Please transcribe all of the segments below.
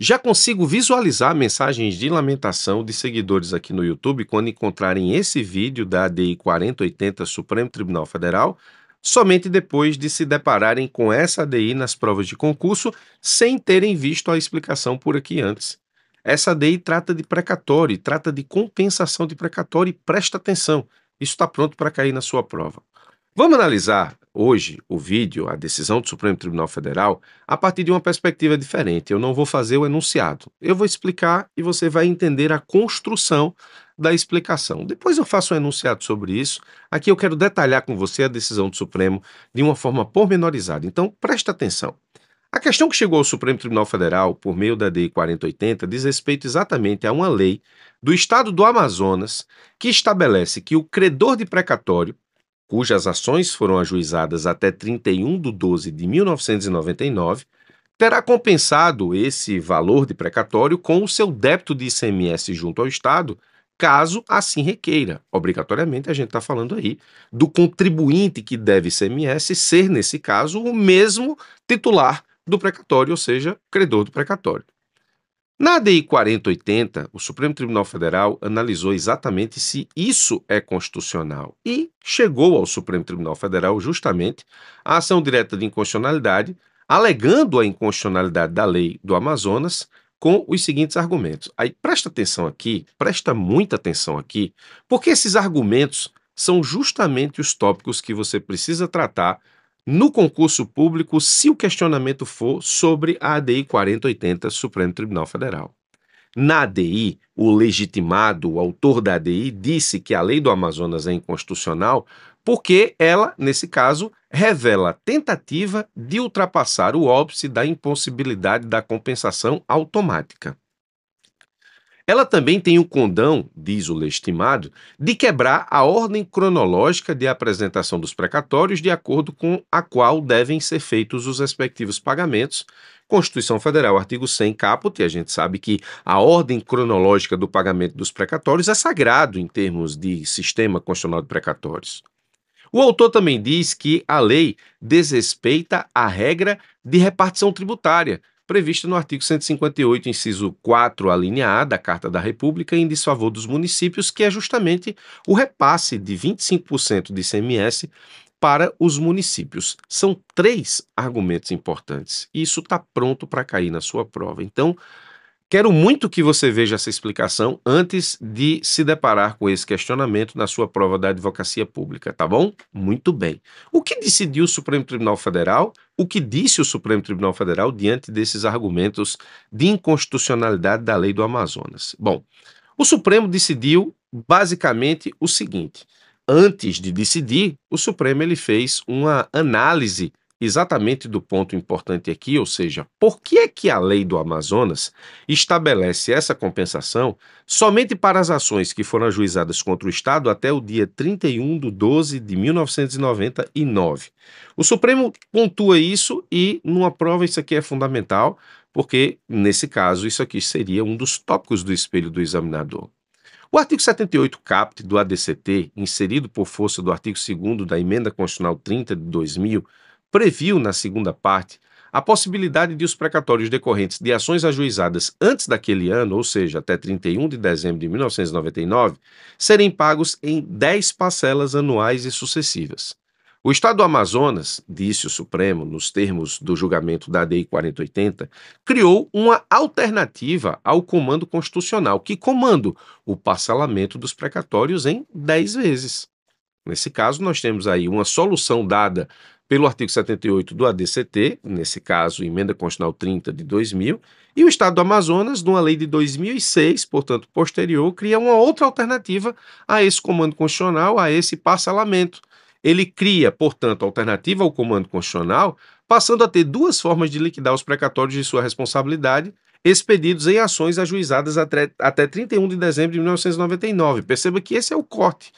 Já consigo visualizar mensagens de lamentação de seguidores aqui no YouTube quando encontrarem esse vídeo da ADI 4080 Supremo Tribunal Federal, somente depois de se depararem com essa ADI nas provas de concurso, sem terem visto a explicação por aqui antes. Essa ADI trata de precatório, trata de compensação de precatório e presta atenção, isso está pronto para cair na sua prova. Vamos analisar hoje o vídeo, a decisão do Supremo Tribunal Federal, a partir de uma perspectiva diferente. Eu não vou fazer o enunciado. Eu vou explicar e você vai entender a construção da explicação. Depois eu faço um enunciado sobre isso. Aqui eu quero detalhar com você a decisão do Supremo de uma forma pormenorizada. Então, presta atenção. A questão que chegou ao Supremo Tribunal Federal, por meio da DI 4080, diz respeito exatamente a uma lei do Estado do Amazonas que estabelece que o credor de precatório, cujas ações foram ajuizadas até 31 de 12 de 1999, terá compensado esse valor de precatório com o seu débito de ICMS junto ao Estado, caso assim requeira. Obrigatoriamente, a gente está falando aí do contribuinte que deve ICMS ser, nesse caso, o mesmo titular do precatório, ou seja, credor do precatório. Na ADI 4080, o Supremo Tribunal Federal analisou exatamente se isso é constitucional e chegou ao Supremo Tribunal Federal justamente a ação direta de inconstitucionalidade, alegando a inconstitucionalidade da lei do Amazonas com os seguintes argumentos. Aí presta atenção aqui, presta muita atenção aqui, porque esses argumentos são justamente os tópicos que você precisa tratar no concurso público, se o questionamento for sobre a ADI 4080 Supremo Tribunal Federal. Na ADI, o legitimado, o autor da ADI, disse que a lei do Amazonas é inconstitucional porque ela, nesse caso, revela a tentativa de ultrapassar o óbice da impossibilidade da compensação automática. Ela também tem o condão, diz o legitimado, de quebrar a ordem cronológica de apresentação dos precatórios de acordo com a qual devem ser feitos os respectivos pagamentos. Constituição Federal, artigo 100, caput, e a gente sabe que a ordem cronológica do pagamento dos precatórios é sagrado em termos de sistema constitucional de precatórios. O autor também diz que a lei desrespeita a regra de repartição tributária, prevista no artigo 158, inciso 4, a linha A da Carta da República, em desfavor dos municípios, que é justamente o repasse de 25% de ICMS para os municípios. São 3 argumentos importantes e isso está pronto para cair na sua prova. Então, quero muito que você veja essa explicação antes de se deparar com esse questionamento na sua prova da advocacia pública, tá bom? Muito bem. O que decidiu o Supremo Tribunal Federal? O que disse o Supremo Tribunal Federal diante desses argumentos de inconstitucionalidade da lei do Amazonas? Bom, o Supremo decidiu basicamente o seguinte: antes de decidir, o Supremo ele fez uma análise exatamente do ponto importante aqui, ou seja, por que é que a lei do Amazonas estabelece essa compensação somente para as ações que foram ajuizadas contra o Estado até o dia 31 de 12 de 1999. O Supremo pontua isso e, numa prova, isso aqui é fundamental, porque, nesse caso, isso aqui seria um dos tópicos do espelho do examinador. O artigo 78 caput do ADCT, inserido por força do artigo 2º da Emenda Constitucional 30 de 2000, previu, na segunda parte, a possibilidade de os precatórios decorrentes de ações ajuizadas antes daquele ano, ou seja, até 31 de dezembro de 1999, serem pagos em 10 parcelas anuais e sucessivas. O Estado do Amazonas, disse o Supremo, nos termos do julgamento da ADI 4080, criou uma alternativa ao comando constitucional, que comanda o parcelamento dos precatórios em 10 vezes. Nesse caso, nós temos aí uma solução dada pelo artigo 78 do ADCT, nesse caso, Emenda Constitucional 30 de 2000, e o Estado do Amazonas, numa lei de 2006, portanto, posterior, cria uma outra alternativa a esse comando constitucional, a esse parcelamento. Ele cria, portanto, a alternativa ao comando constitucional, passando a ter 2 formas de liquidar os precatórios de sua responsabilidade, expedidos em ações ajuizadas até 31 de dezembro de 1999. Perceba que esse é o corte.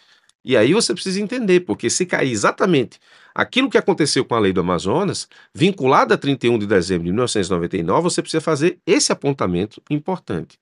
E aí você precisa entender, porque se cair exatamente aquilo que aconteceu com a lei do Amazonas, vinculada a 31 de dezembro de 1999, você precisa fazer esse apontamento importante.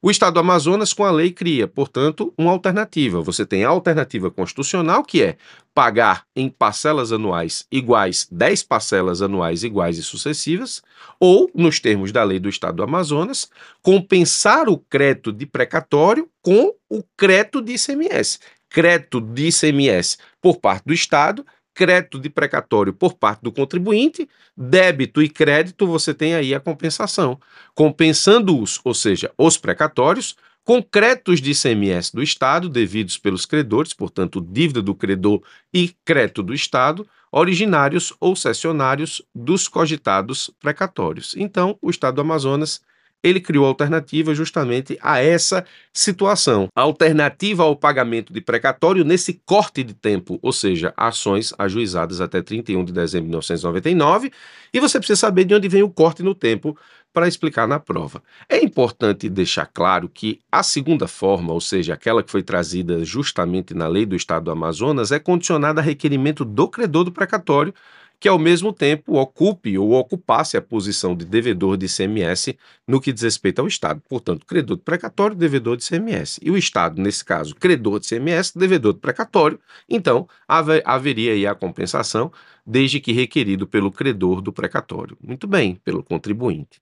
O Estado do Amazonas, com a lei, cria, portanto, uma alternativa. Você tem a alternativa constitucional, que é pagar em parcelas anuais iguais, 10 parcelas anuais iguais e sucessivas, ou, nos termos da lei do Estado do Amazonas, compensar o crédito de precatório com o crédito de ICMS. Crédito de ICMS por parte do Estado, crédito de precatório por parte do contribuinte, débito e crédito, você tem aí a compensação. Compensando-os, ou seja, os precatórios, com créditos de ICMS do Estado, devidos pelos credores, portanto, dívida do credor e crédito do Estado, originários ou cessionários dos cogitados precatórios. Então, o Estado do Amazonas ele criou alternativa justamente a essa situação. A alternativa ao pagamento de precatório nesse corte de tempo, ou seja, ações ajuizadas até 31 de dezembro de 1999, e você precisa saber de onde vem o corte no tempo para explicar na prova. É importante deixar claro que a segunda forma, ou seja, aquela que foi trazida justamente na lei do Estado do Amazonas, é condicionada a requerimento do credor do precatório, que ao mesmo tempo ocupe ou ocupasse a posição de devedor de ICMS no que diz respeito ao Estado. Portanto, credor de precatório, devedor de ICMS. E o Estado, nesse caso, credor de ICMS, devedor de precatório, então haveria aí a compensação, desde que requerido pelo credor do precatório. Muito bem, pelo contribuinte.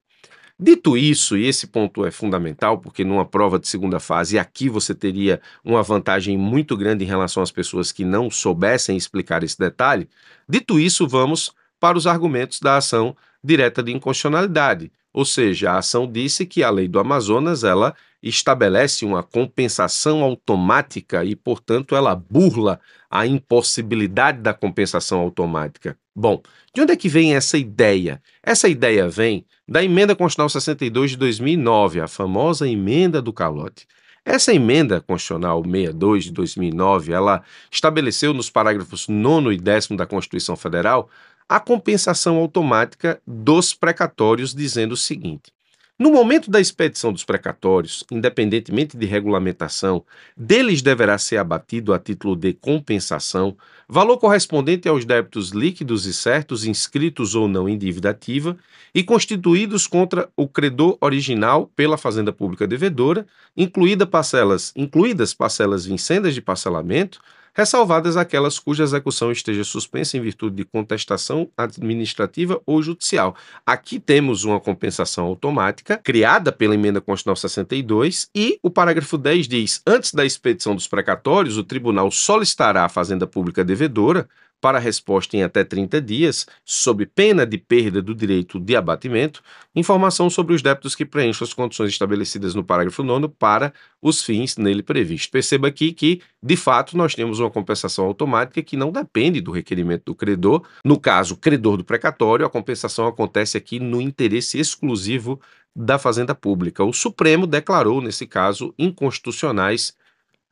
Dito isso, e esse ponto é fundamental, porque numa prova de segunda fase, aqui você teria uma vantagem muito grande em relação às pessoas que não soubessem explicar esse detalhe. Dito isso, vamos para os argumentos da ação direta de inconstitucionalidade. Ou seja, a ação disse que a lei do Amazonas, ela estabelece uma compensação automática e, portanto, ela burla a impossibilidade da compensação automática. Bom, de onde é que vem essa ideia? Essa ideia vem da Emenda Constitucional 62 de 2009, a famosa Emenda do Calote. Essa Emenda Constitucional 62 de 2009, ela estabeleceu nos parágrafos 9º e 10º da Constituição Federal a compensação automática dos precatórios, dizendo o seguinte: no momento da expedição dos precatórios, independentemente de regulamentação, deles deverá ser abatido a título de compensação valor correspondente aos débitos líquidos e certos inscritos ou não em dívida ativa e constituídos contra o credor original pela Fazenda Pública Devedora, incluídas parcelas vincendas de parcelamento, ressalvadas aquelas cuja execução esteja suspensa em virtude de contestação administrativa ou judicial. Aqui temos uma compensação automática criada pela Emenda Constitucional 62 e o parágrafo 10 diz: antes da expedição dos precatórios, o tribunal solicitará à Fazenda Pública Devedora para resposta em até 30 dias, sob pena de perda do direito de abatimento, informação sobre os débitos que preencham as condições estabelecidas no parágrafo 9º para os fins nele previstos. Perceba aqui que, de fato, nós temos uma compensação automática que não depende do requerimento do credor. No caso, credor do precatório, a compensação acontece aqui no interesse exclusivo da Fazenda Pública. O Supremo declarou, nesse caso, inconstitucionais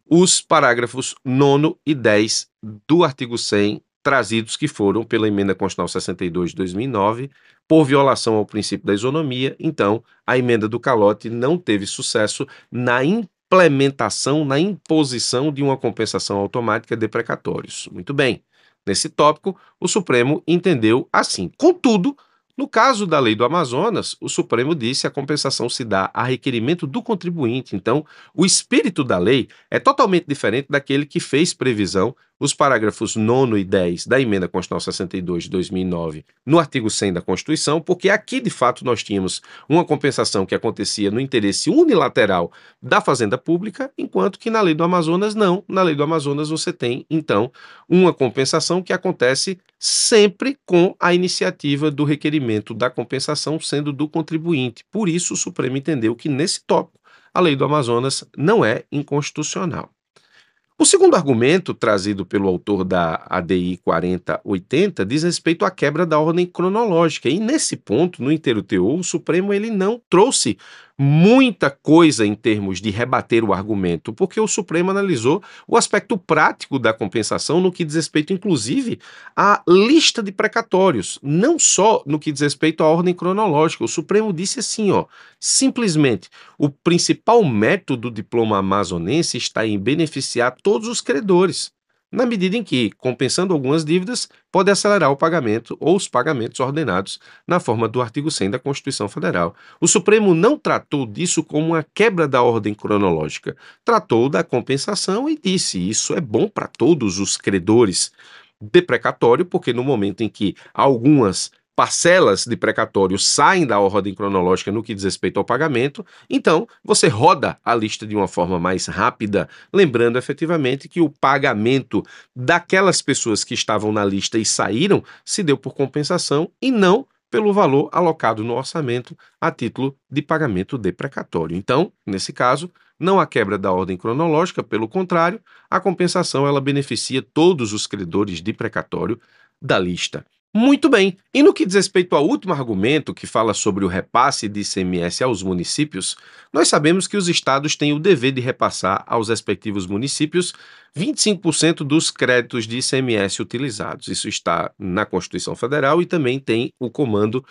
os parágrafos 9º e 10 do artigo 100, trazidos que foram pela Emenda Constitucional 62 de 2009, por violação ao princípio da isonomia. Então, a emenda do calote não teve sucesso na implementação, na imposição de uma compensação automática de precatórios. Muito bem, nesse tópico, o Supremo entendeu assim. Contudo, no caso da lei do Amazonas, o Supremo disse que a compensação se dá a requerimento do contribuinte. Então, o espírito da lei é totalmente diferente daquele que fez previsão os parágrafos 9º e 10 da Emenda Constitucional 62 de 2009 no artigo 100 da Constituição, porque aqui, de fato, nós tínhamos uma compensação que acontecia no interesse unilateral da Fazenda Pública, enquanto que na lei do Amazonas, não. Na lei do Amazonas, você tem, então, uma compensação que acontece sempre com a iniciativa do requerimento da compensação sendo do contribuinte. Por isso, o Supremo entendeu que, nesse tópico, a lei do Amazonas não é inconstitucional. O segundo argumento trazido pelo autor da ADI 4080 diz respeito à quebra da ordem cronológica. E nesse ponto, no inteiro teor, o Supremo ele não trouxe muita coisa em termos de rebater o argumento, porque o Supremo analisou o aspecto prático da compensação no que diz respeito, inclusive, à lista de precatórios, não só no que diz respeito à ordem cronológica. O Supremo disse assim, simplesmente, o principal método do diploma amazonense está em beneficiar todos os credores. na medida em que, compensando algumas dívidas, pode acelerar o pagamento ou os pagamentos ordenados na forma do artigo 100 da Constituição Federal. O Supremo não tratou disso como uma quebra da ordem cronológica, tratou da compensação e disse: isso é bom para todos os credores de precatório, porque no momento em que algumas parcelas de precatório saem da ordem cronológica no que diz respeito ao pagamento, então você roda a lista de uma forma mais rápida, lembrando efetivamente que o pagamento daquelas pessoas que estavam na lista e saíram se deu por compensação e não pelo valor alocado no orçamento a título de pagamento de precatório. Então, nesse caso, não há quebra da ordem cronológica, pelo contrário, a compensação ela beneficia todos os credores de precatório da lista. Muito bem. E no que diz respeito ao último argumento, que fala sobre o repasse de ICMS aos municípios, nós sabemos que os estados têm o dever de repassar aos respectivos municípios 25% dos créditos de ICMS utilizados. Isso está na Constituição Federal e também tem o comando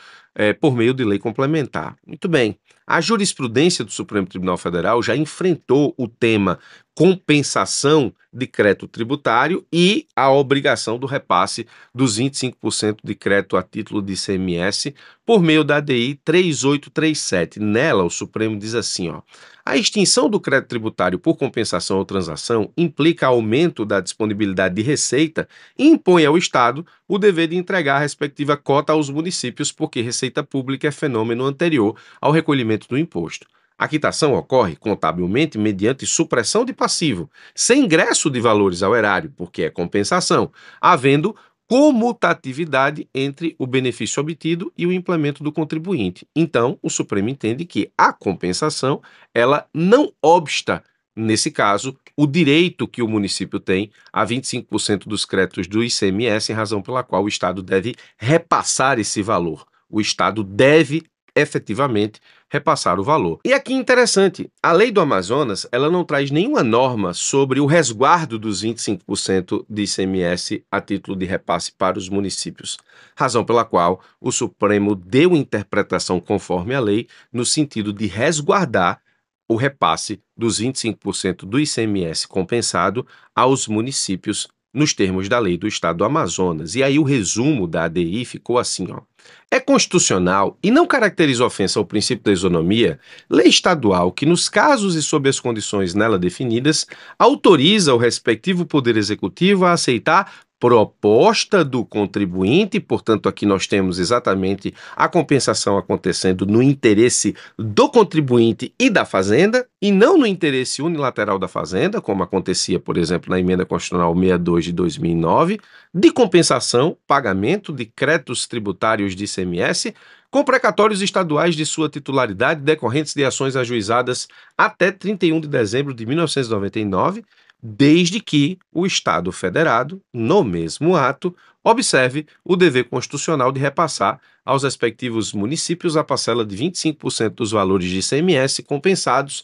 por meio de lei complementar. Muito bem. A jurisprudência do Supremo Tribunal Federal já enfrentou o tema compensação de crédito tributário e a obrigação do repasse dos 25% de crédito a título de ICMS por meio da ADI 3837. Nela, o Supremo diz assim, ó: a extinção do crédito tributário por compensação ou transação implica aumento da disponibilidade de receita e impõe ao Estado o dever de entregar a respectiva cota aos municípios, porque receita pública é fenômeno anterior ao recolhimento do imposto. A quitação ocorre contabilmente mediante supressão de passivo, sem ingresso de valores ao erário, porque é compensação, havendo comutatividade entre o benefício obtido e o implemento do contribuinte. Então, o Supremo entende que a compensação, ela não obsta, nesse caso, o direito que o município tem a 25% dos créditos do ICMS, em razão pela qual o Estado deve repassar esse valor. O Estado deve efetivamente repassar o valor. E aqui interessante, a lei do Amazonas, ela não traz nenhuma norma sobre o resguardo dos 25% de ICMS a título de repasse para os municípios, razão pela qual o Supremo deu interpretação conforme a lei, no sentido de resguardar o repasse dos 25% do ICMS compensado aos municípios nos termos da lei do Estado do Amazonas. E aí o resumo da ADI ficou assim, ó: é constitucional e não caracteriza ofensa ao princípio da isonomia lei estadual que, nos casos e sob as condições nela definidas, autoriza o respectivo Poder Executivo a aceitar proposta do contribuinte. Portanto, aqui nós temos exatamente a compensação acontecendo no interesse do contribuinte e da Fazenda, e não no interesse unilateral da Fazenda, como acontecia, por exemplo, na Emenda Constitucional 62 de 2009, de compensação, pagamento de créditos tributários de ICMS com precatórios estaduais de sua titularidade decorrentes de ações ajuizadas até 31 de dezembro de 1999, desde que o Estado federado, no mesmo ato, observe o dever constitucional de repassar aos respectivos municípios a parcela de 25% dos valores de ICMS compensados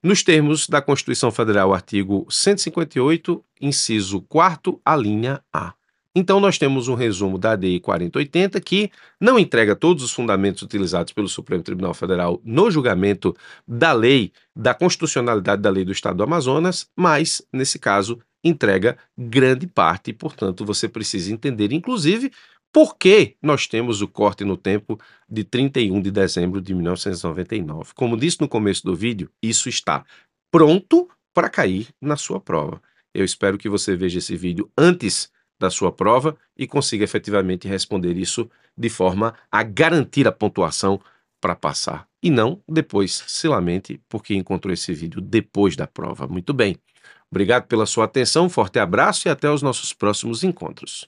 nos termos da Constituição Federal, artigo 158, inciso 4º, a linha A. Então, nós temos um resumo da ADI 4080 que não entrega todos os fundamentos utilizados pelo Supremo Tribunal Federal no julgamento da lei, da constitucionalidade da lei do Estado do Amazonas, mas, nesse caso, entrega grande parte e, portanto, você precisa entender, inclusive, por que nós temos o corte no tempo de 31 de dezembro de 1999. Como disse no começo do vídeo, isso está pronto para cair na sua prova. Eu espero que você veja esse vídeo antes da sua prova e consiga efetivamente responder isso de forma a garantir a pontuação para passar. E não depois se lamente porque encontrou esse vídeo depois da prova. Muito bem. Obrigado pela sua atenção, um forte abraço e até os nossos próximos encontros.